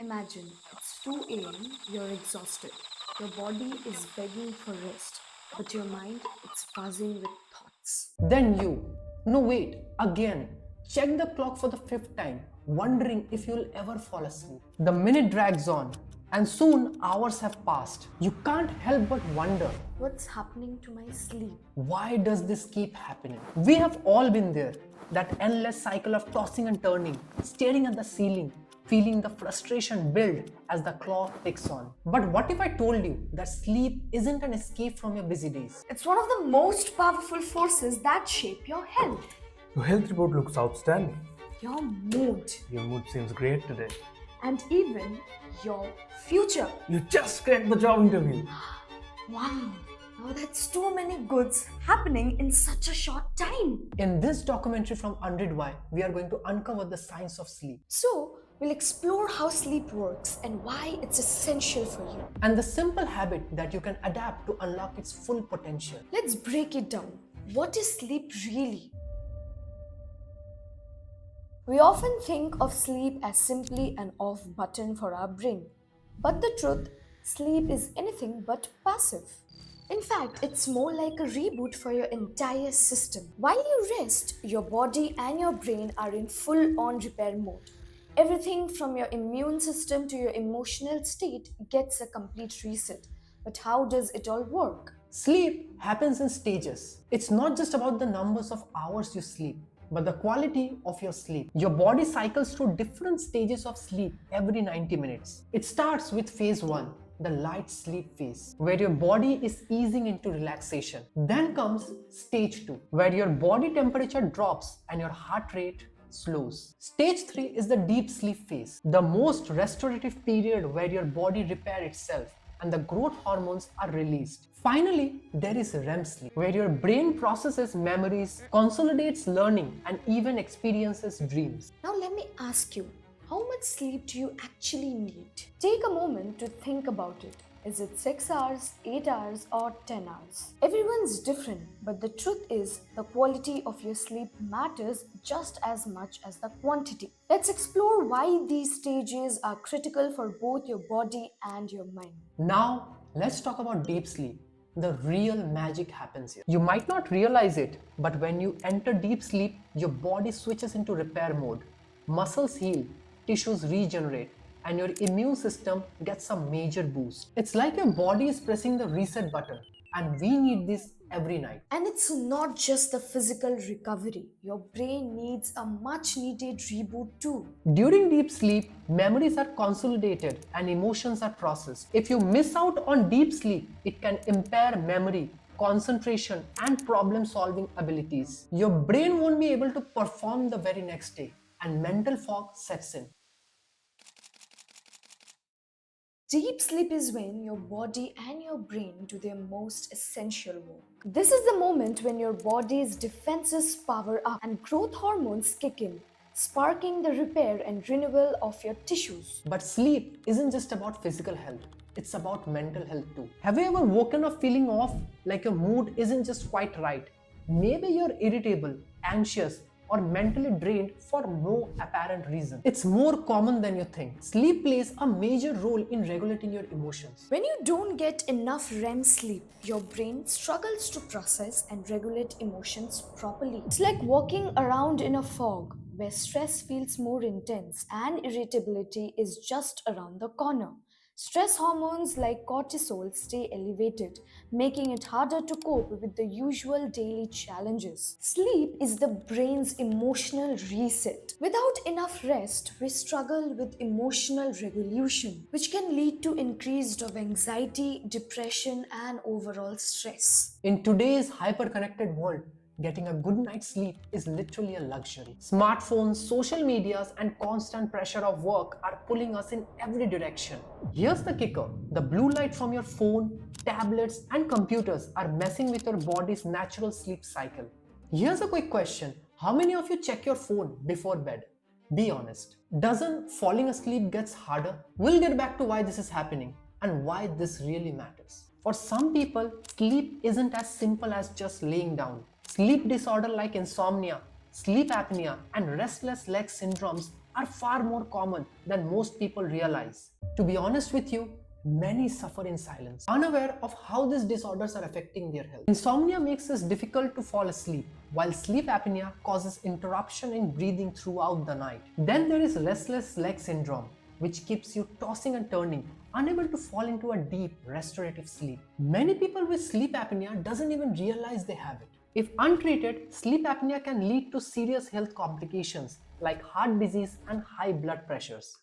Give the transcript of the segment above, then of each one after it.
Imagine it's 2 a.m., you're exhausted. Your body is begging for rest, but your mind it's buzzing with thoughts. Then you. No, wait, again. Check the clock for the fifth time, wondering if you'll ever fall asleep. The minute drags on, and soon hours have passed. You can't help but wonder, What's happening to my sleep? why does this keep happening? We have all been there. That endless cycle of tossing and turning, staring at the ceiling, feeling the frustration build as the clock ticks on. But what if I told you that sleep isn't an escape from your busy days? It's one of the most powerful forces that shape your health, Your health report looks outstanding. your mood, Your mood seems great today. and even your future. You just cracked the job interview. Wow, now that's too many goods happening in such a short time. In this documentary from UnreadWhy, we are going to uncover the science of sleep So, we'll explore how sleep works and why it's essential for you. and the simple habit that you can adapt to unlock its full potential. Let's break it down. What is sleep really? We often think of sleep as simply an off button for our brain. But the truth, sleep is anything but passive. In fact, it's more like a reboot for your entire system. While you rest, your body and your brain are in full on repair mode. Everything from your immune system to your emotional state gets a complete reset. But how does it all work? Sleep happens in stages. It's not just about the numbers of hours you sleep, but the quality of your sleep. Your body cycles through different stages of sleep every 90 minutes. It starts with phase 1, the light sleep phase, where your body is easing into relaxation. Then comes stage 2, where your body temperature drops and your heart rate slows. Stage 3 is the deep sleep phase, the most restorative period where your body repairs itself and the growth hormones are released. Finally, there is REM sleep, where your brain processes memories, consolidates learning, and even experiences dreams. Now, let me ask you, how much sleep do you actually need? Take a moment to think about it. Is it 6 hours, 8 hours, or 10 hours? Everyone's different, but the truth is the quality of your sleep matters just as much as the quantity. Let's explore why these stages are critical for both your body and your mind. Now, let's talk about deep sleep. The real magic happens here. You might not realize it, but when you enter deep sleep, your body switches into repair mode. Muscles heal, tissues regenerate, and your immune system gets a major boost. It's like your body is pressing the reset button, and we need this every night. And it's not just the physical recovery. Your brain needs a much needed reboot too. During deep sleep, memories are consolidated and emotions are processed. If you miss out on deep sleep, it can impair memory, concentration, and problem solving abilities. Your brain won't be able to perform the very next day, and mental fog sets in. Deep sleep is when your body and your brain do their most essential work. This is the moment when your body's defenses power up and growth hormones kick in, sparking the repair and renewal of your tissues. But sleep isn't just about physical health, it's about mental health too. Have you ever woken up feeling off, like your mood isn't just quite right? Maybe you're irritable, anxious, or mentally drained for no apparent reason. It's more common than you think. Sleep plays a major role in regulating your emotions. When you don't get enough REM sleep, your brain struggles to process and regulate emotions properly. It's like walking around in a fog where stress feels more intense and irritability is just around the corner. Stress hormones like cortisol stay elevated, making it harder to cope with the usual daily challenges. Sleep is the brain's emotional reset. Without enough rest, we struggle with emotional regulation, which can lead to increased of anxiety, depression, and overall stress. In today's hyper-connected world, getting a good night's sleep is literally a luxury. Smartphones, social medias, and constant pressure of work are pulling us in every direction. Here's the kicker. The blue light from your phone, tablets, and computers are messing with your body's natural sleep cycle. Here's a quick question. How many of you check your phone before bed? Be honest. Doesn't falling asleep gets harder? We'll get back to why this is happening and why this really matters. For some people, sleep isn't as simple as just laying down. Sleep disorder like insomnia, sleep apnea, and restless leg syndromes are far more common than most people realize. To be honest with you, many suffer in silence, unaware of how these disorders are affecting their health. Insomnia makes it difficult to fall asleep, while sleep apnea causes interruption in breathing throughout the night. Then there is restless leg syndrome, which keeps you tossing and turning, unable to fall into a deep restorative sleep. Many people with sleep apnea doesn't even realize they have it. If untreated, sleep apnea can lead to serious health complications like heart disease and high blood pressures.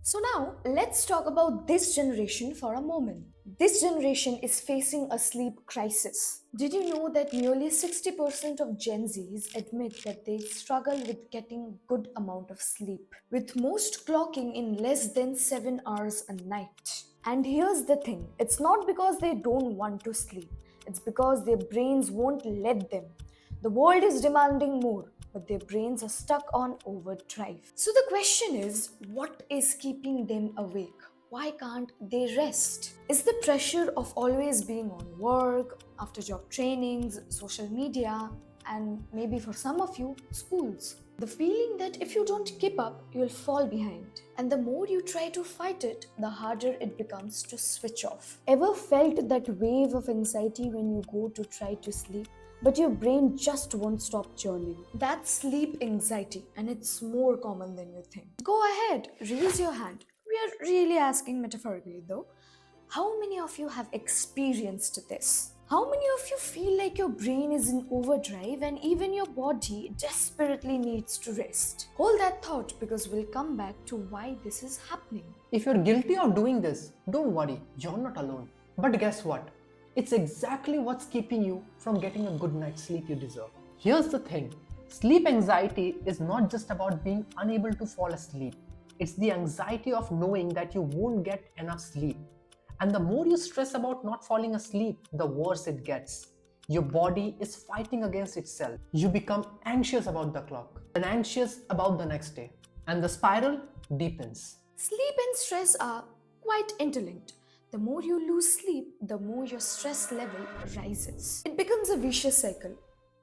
So now let's talk about this generation for a moment. This generation is facing a sleep crisis. Did you know that nearly 60% of Gen Zs admit that they struggle with getting good amount of sleep, with most clocking in less than 7 hours a night? And here's the thing, it's not because they don't want to sleep, it's because their brains won't let them. The world is demanding more, but their brains are stuck on overdrive. So the question is, what is keeping them awake? Why can't they rest? Is the pressure of always being on work, after job trainings, social media, and maybe for some of you, schools? The feeling that if you don't keep up, you'll fall behind. And the more you try to fight it, the harder it becomes to switch off. Ever felt that wave of anxiety when you go to try to sleep, but your brain just won't stop churning? That's sleep anxiety, and it's more common than you think. Go ahead, raise your hand. We are really asking metaphorically though. How many of you have experienced this? How many of you feel like your brain is in overdrive and even your body desperately needs to rest? Hold that thought, because we'll come back to why this is happening. If you're guilty of doing this, don't worry, you're not alone. But guess what? It's exactly what's keeping you from getting a good night's sleep you deserve. Here's the thing, sleep anxiety is not just about being unable to fall asleep. It's the anxiety of knowing that you won't get enough sleep. And the more you stress about not falling asleep, the worse it gets. Your body is fighting against itself. You become anxious about the clock and anxious about the next day. And the spiral deepens. Sleep and stress are quite interlinked. The more you lose sleep, the more your stress level rises. It becomes a vicious cycle.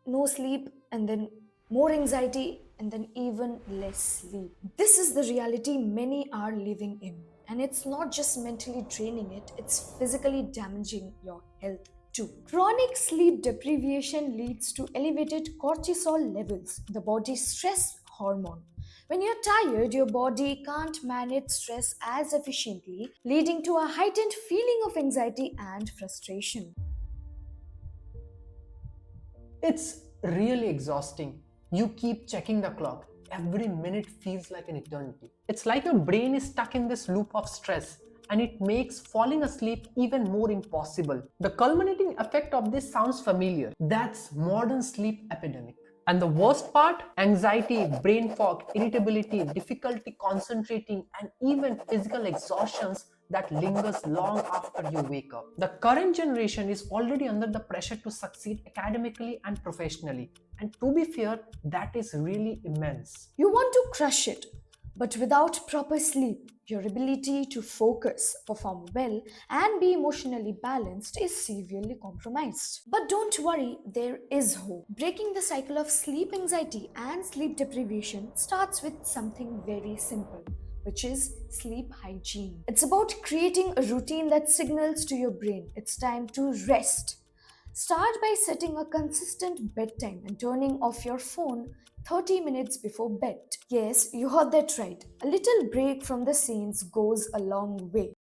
No sleep, and then more anxiety, and then even less sleep. This is the reality many are living in. And it's not just mentally draining it, it's physically damaging your health too. Chronic sleep deprivation leads to elevated cortisol levels, the body's stress hormone. When you're tired, your body can't manage stress as efficiently, leading to a heightened feeling of anxiety and frustration. It's really exhausting. You keep checking the clock. Every minute feels like an eternity. It's like your brain is stuck in this loop of stress, and it makes falling asleep even more impossible. The culminating effect of this sounds familiar. That's modern sleep epidemic. And the worst part? Anxiety, brain fog, irritability, difficulty concentrating, and even physical exhaustions that lingers long after you wake up. The current generation is already under the pressure to succeed academically and professionally. And to be fair, that is really immense. You want to crush it, but without proper sleep, your ability to focus, perform well, and be emotionally balanced is severely compromised. But don't worry, there is hope. Breaking the cycle of sleep anxiety and sleep deprivation starts with something very simple, which is sleep hygiene. It's about creating a routine that signals to your brain it's time to rest. Start by setting a consistent bedtime and turning off your phone 30 minutes before bed. Yes, you heard that right. A little break from the scenes goes a long way.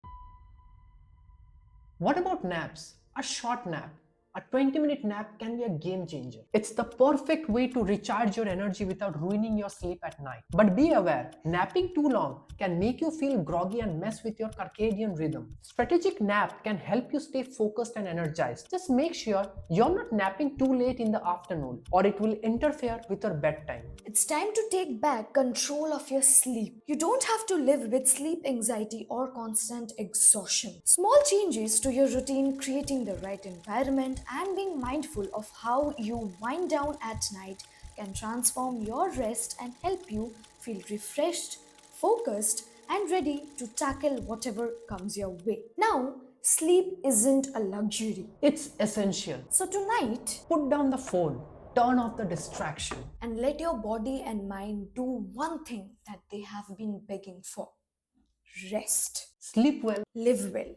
What about naps? A short nap. A 20-minute nap can be a game changer. It's the perfect way to recharge your energy without ruining your sleep at night. But be aware, napping too long can make you feel groggy and mess with your circadian rhythm. Strategic nap can help you stay focused and energized. Just make sure you're not napping too late in the afternoon, or it will interfere with your bedtime. It's time to take back control of your sleep. You don't have to live with sleep anxiety or constant exhaustion. Small changes to your routine, creating the right environment, and being mindful of how you wind down at night can transform your rest and help you feel refreshed, focused, and ready to tackle whatever comes your way. Now, sleep isn't a luxury. It's essential. So tonight, Put down the phone. Turn off the distraction. And let your body and mind do one thing that they have been begging for: rest. Sleep well. Live well.